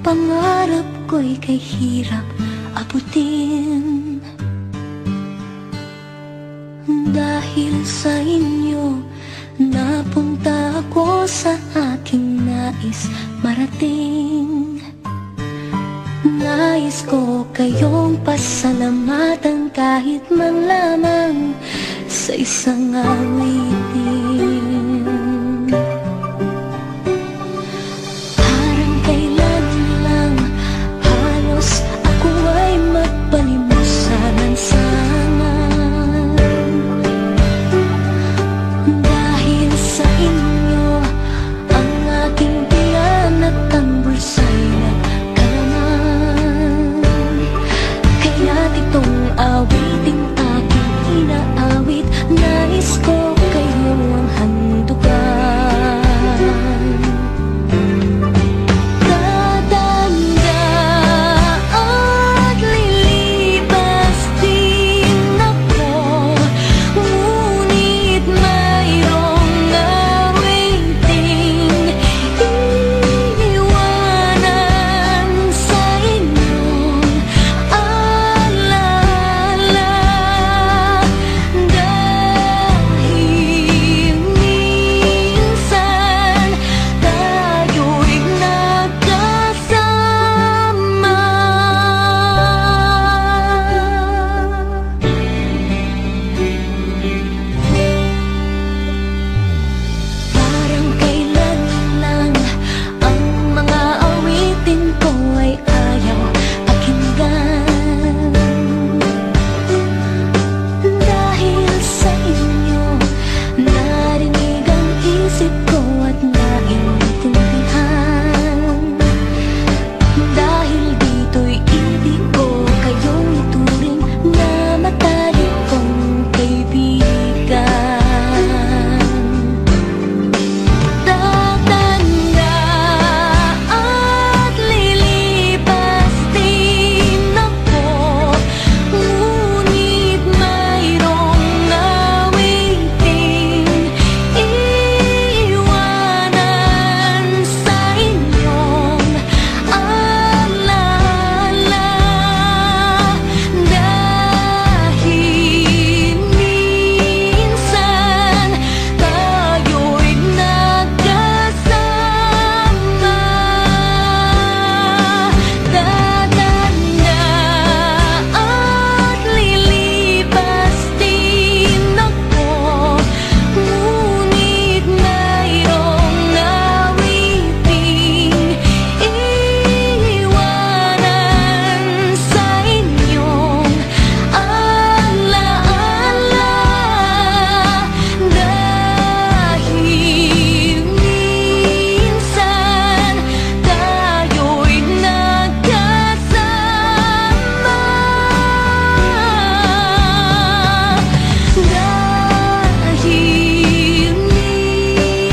pangarap ko'y kay hirap abutin. Dahil sa inyo, napunta ako sa aking nais marating. Nais ko kayong pasalamatan kahit man lamang sa isang awitin. Parang kailan lang halos ako ay magpalimos sa lansangan. Dahil sa inyo, ang aking tiyan at ang bulsa'y nagkalaman. Kaya't itong awiting aking inaawit, nais ko kayo ang handugan. Tatanda at lilipas din ako, ngunit mayroong awiting iiwanan sa inyong alaala. Dahil minsan tayo'y nagkasama. Parang kailan lang ang mga awitin ko ay ayaw pakinggan. Dahil sa inyo, narinig ang isip ko at naintindihan. Dahil dito'y ibig ko kayong ituring na matalik kong kaibigan. Tatanda at lilipas din ako, ngunit mayroong awiting iiwanan sa inyong alaala. Dahil minsan tayo'y nagkasama. Tatanda at lilipas din ako, ngunit mayroong awiting iiwanan sa inyong alaala. Dahil minsan tayo'y nagkasama. Dahil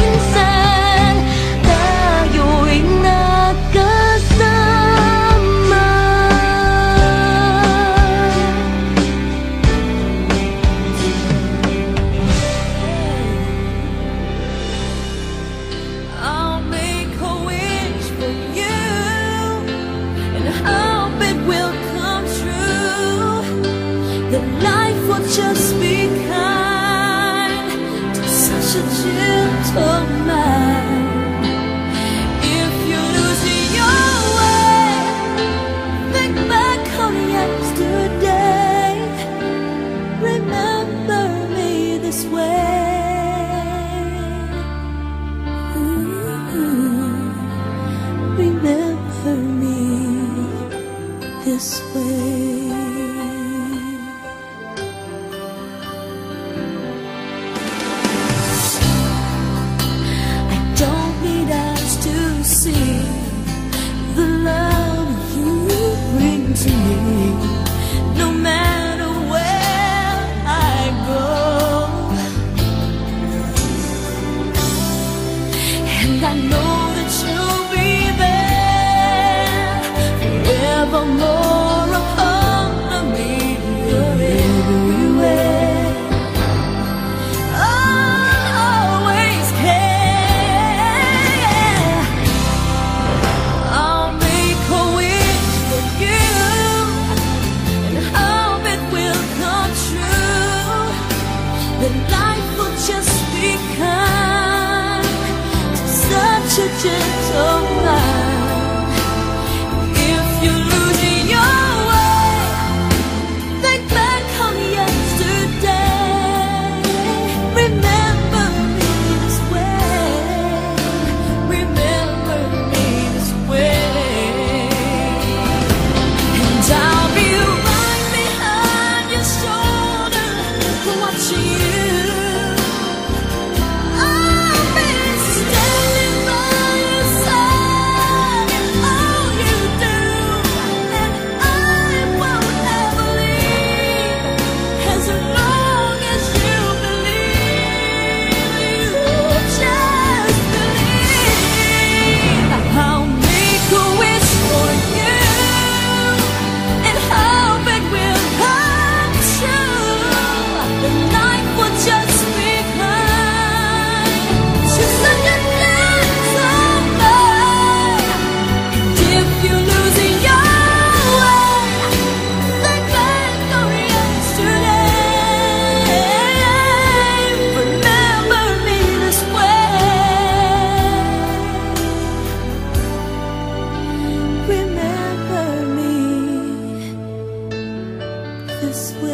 minsan tayo'y nagkasama. I'll make a wish for you and hope it will come true. That life will just be kind to such a gentle man. If you lose your way, think back on yesterday. Remember me this way. Remember me this way. I don't need eyes to see the love you bring to me. No matter where I go, and I know that you'll be there forevermore. this way.